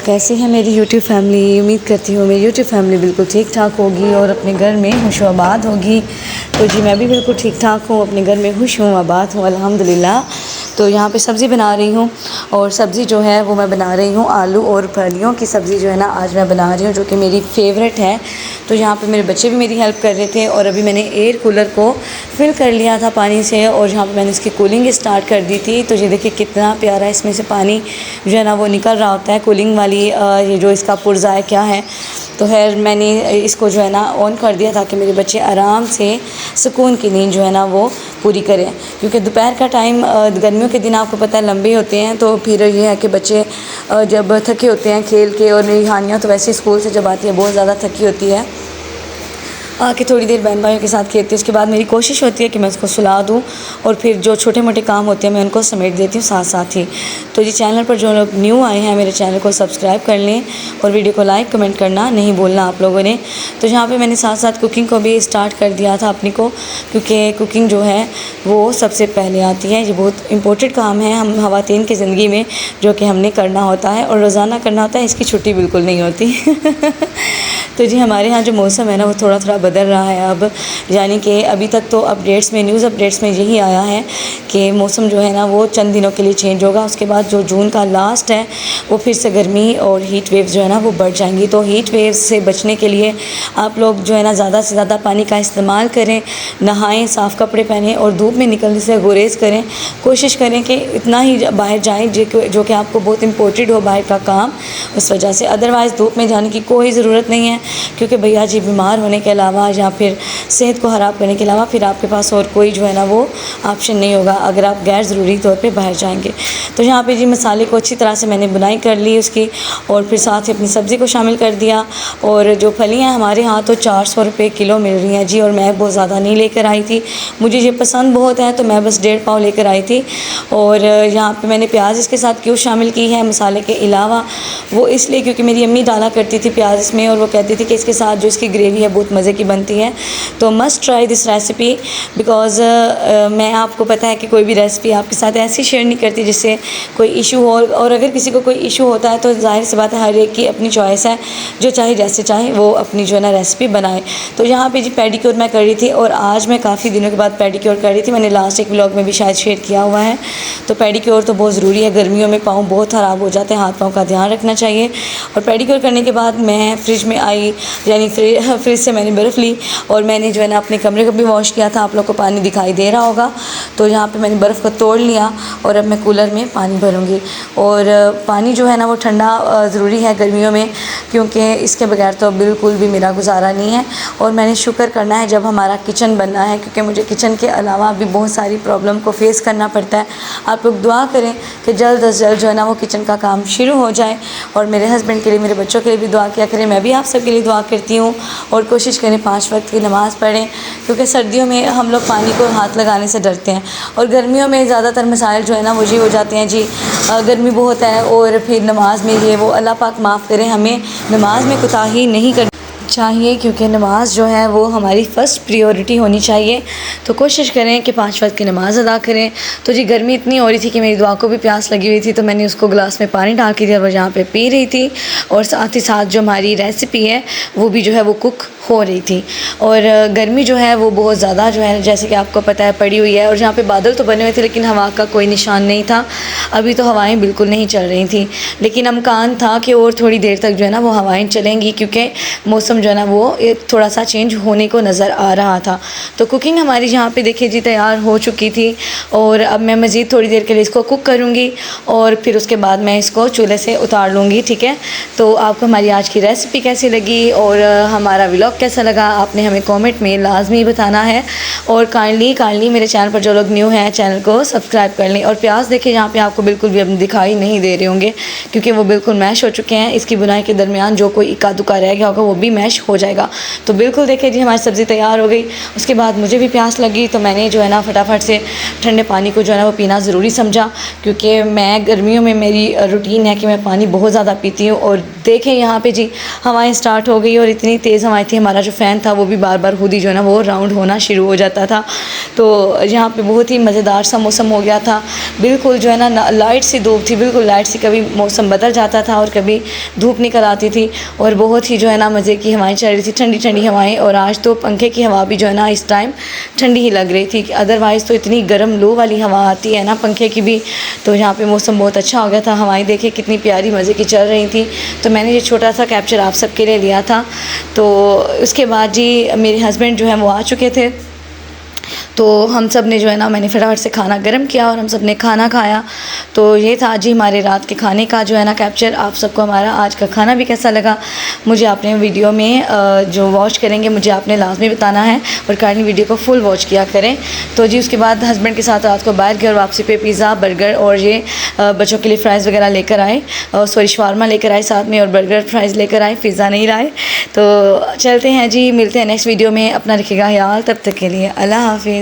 कैसी है मेरी यूट्यूब फैमिली। उम्मीद करती हूँ मेरी यूट्यूब फैमिली बिल्कुल ठीक ठाक होगी और अपने घर में खुश आबाद होगी। तो जी मैं भी बिल्कुल ठीक ठाक हूँ, अपने घर में खुश हूँ, आबाद हूँ अल्हम्दुलिल्लाह। तो यहाँ पे सब्ज़ी बना रही हूँ और सब्ज़ी जो है वो मैं बना रही हूँ आलू और फलियों की सब्ज़ी जो है ना आज मैं बना रही हूँ, जो कि मेरी फ़ेवरेट है। तो यहाँ पे मेरे बच्चे भी मेरी हेल्प कर रहे थे और अभी मैंने एयर कूलर को फिल कर लिया था पानी से और यहाँ पे मैंने इसकी कूलिंग स्टार्ट कर दी थी। तो ये देखिए कितना प्यारा इसमें से पानी जो है ना वो निकल रहा होता है कूलिंग वाली, ये जो इसका पुर्जा है क्या है। तो खैर मैंने इसको जो है ना ऑन कर दिया ताकि मेरे बच्चे आराम से सुकून की नींद जो है ना वो पूरी करें, क्योंकि दोपहर का टाइम गर्मियों के दिन आपको पता है लंबे होते हैं। तो फिर ये है कि बच्चे जब थके होते हैं खेल के, और मेरी हानियाँ तो वैसे स्कूल से जब आती है बहुत ज़्यादा थकी होती है, आके थोड़ी देर बहन भाइयों के साथ खेलती है। उसके बाद मेरी कोशिश होती है कि मैं उसको सुला दूँ और फिर जो छोटे मोटे काम होते हैं मैं उनको समेट देती हूँ साथ साथ ही। तो जी चैनल पर जो लोग न्यू आए हैं मेरे चैनल को सब्सक्राइब कर लें और वीडियो को लाइक कमेंट करना नहीं भूलना आप लोगों ने। तो यहाँ पे मैंने साथ साथ कुकिंग को भी स्टार्ट कर दिया था अपनी को, क्योंकि कुकिंग जो है वो सबसे पहले आती है। ये बहुत इंपॉर्टेंट काम है हम ख़वातीन की ज़िंदगी में, जो कि हमने करना होता है और रोज़ाना करना होता है, इसकी छुट्टी बिल्कुल नहीं होती। तो जी हमारे यहाँ जो मौसम है ना वो थोड़ा थोड़ा बदल रहा है अब, यानी कि अभी तक तो अपडेट्स में न्यूज़ अपडेट्स में यही आया है कि मौसम जो है ना वो चंद दिनों के लिए चेंज होगा। उसके बाद जो जून का लास्ट है वो फिर से गर्मी और हीट वेव्स जो है ना वो बढ़ जाएंगी। तो हीट वेव्स से बचने के लिए आप लोग जो है ना ज़्यादा से ज़्यादा पानी का इस्तेमाल करें, नहाएं, साफ़ कपड़े पहनें और धूप में निकलने से गुरेज करें। कोशिश करें कि इतना ही बाहर जाएँ जो कि आपको बहुत इम्पोर्टेंट हो बाहर का काम, उस वजह से। अदरवाइज़ धूप में जाने की कोई ज़रूरत नहीं है, क्योंकि भैया जी बीमार होने के अलावा या फिर सेहत को ख़राब करने के अलावा फिर आपके पास और कोई जो है ना वो ऑप्शन नहीं होगा अगर आप गैर ज़रूरी तौर पे बाहर जाएंगे। तो यहाँ पे जी मसाले को अच्छी तरह से मैंने बुनाई कर ली उसकी, और फिर साथ ही अपनी सब्ज़ी को शामिल कर दिया। और जो फलियाँ हमारे यहाँ तो 400 रुपये किलो मिल रही हैं जी, और मैं बहुत ज़्यादा नहीं लेकर आई थी, मुझे ये पसंद बहुत है तो मैं बस 1.5 पाव लेकर आई थी। और यहाँ पर मैंने प्याज इसके साथ क्यों शामिल की है मसाले के अलावा, वो इसलिए क्योंकि मेरी अम्मी डाला करती थी प्याज इसमें, और वो कहती थी कि इसके साथ जो इसकी ग्रेवी है बहुत मज़े की बनती है। तो must try this recipe, because मैं आपको पता है कि कोई भी रेसिपी आपके साथ ऐसी शेयर नहीं करती जिससे कोई इशू हो, और अगर किसी को कोई इशू होता है तो ज़ाहिर सी बात है हर एक की अपनी चॉइस है, जो चाहे जैसे चाहे वो अपनी जो है ना रेसिपी बनाए। तो यहाँ पे जी पेडिक्योर मैं कर रही थी, और आज मैं काफ़ी दिनों के बाद पेडिक्योर कर रही थी, मैंने लास्ट एक व्लॉग में भी शायद शेयर किया हुआ है। तो पेडिक्योर तो बहुत ज़रूरी है, गर्मियों में पाँव बहुत ख़राब हो जाते हैं, हाथ पाँव का ध्यान रखना चाहिए। और पेडिक्योर करने के बाद मैं फ्रिज में आई, यानी फ्रिज से मैंने बर्फ़ ली और मैंने जो है ना अपने कमरे को भी वॉश किया था, आप लोग को पानी दिखाई दे रहा होगा। तो यहाँ पे मैंने बर्फ़ को तोड़ लिया और अब मैं कूलर में पानी भरूँगी। और पानी जो है ना वो ठंडा ज़रूरी है गर्मियों में, क्योंकि इसके बगैर तो बिल्कुल भी मेरा गुजारा नहीं है। और मैंने शुक्र करना है जब हमारा किचन बनना है, क्योंकि मुझे किचन के अलावा भी बहुत सारी प्रॉब्लम को फेस करना पड़ता है। आप लोग दुआ करें कि जल्द अज़ जल्द जो है ना वो किचन का काम शुरू हो जाए, और मेरे हस्बैंड के लिए, मेरे बच्चों के लिए भी दुआ किया करें। मैं भी आप सब के लिए दुआ करती हूँ, और कोशिश करें 5 वक्त की नमाज़ पढ़ें, क्योंकि सर्दियों में हम लोग पानी को हाथ लगाने से डरते हैं, और गर्मियों में ज़्यादातर मसाइल जो है ना वो ये हो जाते हैं जी, गर्मी बहुत है और फिर नमाज में ये वो। अल्लाह पाक माफ़ करें, हमें नमाज में कोताही नहीं करनी चाहिए, क्योंकि नमाज जो है वो हमारी फ़र्स्ट प्रायोरिटी होनी चाहिए। तो कोशिश करें कि 5 वक्त की नमाज़ अदा करें। तो जी गर्मी इतनी हो रही थी कि मेरी दुआ को भी प्यास लगी हुई थी, तो मैंने उसको गिलास में पानी डाल के दिया, वो यहाँ पे पी रही थी, और साथ ही साथ जो हमारी रेसिपी है वो भी जो है वो कुक हो रही थी। और गर्मी जो है वो बहुत ज़्यादा जो है जैसे कि आपको पता है पड़ी हुई है, और यहाँ पे बादल तो बने हुए थे लेकिन हवा का कोई निशान नहीं था। अभी तो हवाएं बिल्कुल नहीं चल रही थी, लेकिन अमकान था कि और थोड़ी देर तक जो है ना वो हवाएं चलेंगी, क्योंकि मौसम जो है ना वो थोड़ा सा चेंज होने को नज़र आ रहा था। तो कुकिंग हमारी यहाँ पे देखिए जी तैयार हो चुकी थी, और अब मैं मज़ीद थोड़ी देर के लिए इसको कुक करूँगी, और फिर उसके बाद मैं इसको चूल्हे से उतार लूँगी। ठीक है, तो आपको हमारी आज की रेसिपी कैसी लगी और हमारा व्लॉग कैसा लगा आपने हमें कमेंट में लाजमी बताना है। और काइंडली मेरे चैनल पर जो लोग न्यू हैं चैनल को सब्सक्राइब कर लें। और प्याज देखिए यहाँ पे आपको बिल्कुल भी अब दिखाई नहीं दे रहे होंगे, क्योंकि वो बिल्कुल मैश हो चुके हैं। इसकी बुनाई के दरमियान जो कोई इक्का दुक्का रह गया होगा वो भी मैश हो जाएगा। तो बिल्कुल देखिए जी हमारी सब्ज़ी तैयार हो गई। उसके बाद मुझे भी प्यास लगी, तो मैंने जो है ना फटाफट से ठंडे पानी को जो है ना वो पीना ज़रूरी समझा, क्योंकि मैं गर्मियों में मेरी रूटीन है कि मैं पानी बहुत ज़्यादा पीती हूँ। और देखें यहाँ पे जी हवाएं स्टार्ट हो गई, और इतनी तेज़ हवाएं थी हमारा जो फ़ैन था वो भी बार बार खुद ही जो है ना वो राउंड होना शुरू हो जाता था। तो यहाँ पे बहुत ही मज़ेदार सा मौसम हो गया था, बिल्कुल जो है ना लाइट सी धूप थी, बिल्कुल लाइट सी, कभी मौसम बदल जाता था और कभी धूप निकल आती थी और बहुत ही जो है ना मज़े की हवाएं चल रही थी, ठंडी ठंडी हवाएं। और आज तो पंखे की हवा भी जो है ना इस टाइम ठंडी ही लग रही थी, अदरवाइज़ तो इतनी गर्म लू वाली हवा आती है ना पंखे की भी। तो यहाँ पे मौसम बहुत अच्छा हो गया था, हवाएं देखे कितनी प्यारी मज़े की चल रही थी। तो मैंने ये छोटा सा कैप्चर आप सबके लिए लिया था। तो उसके बाद जी मेरे हस्बैंड जो है वो आ चुके थे, तो हम सब ने जो है ना, मैंने फटाफट से खाना गर्म किया और हम सब ने खाना खाया। तो ये था जी हमारे रात के खाने का जो है ना कैप्चर। आप सबको हमारा आज का खाना भी कैसा लगा मुझे आपने वीडियो में जो वॉच करेंगे मुझे आपने लाजमी बताना है और काइंडली वीडियो को फुल वॉच किया करें। तो जी उसके बाद हस्बैंड के साथ रात को बाहर गए और वापसी पे पिज़्ज़ा बर्गर और ये बच्चों के लिए फ़्राइज़ वगैरह लेकर आए, सॉरी शवारमा लेकर आए साथ में, और बर्गर फ्राइज़ लेकर आए, पिज़्ज़ा नहीं लाए। तो चलते हैं जी, मिलते हैं नेक्स्ट वीडियो में, अपना रखिएगा ख्याल, तब तक के लिए अल्लाह हाफिज़।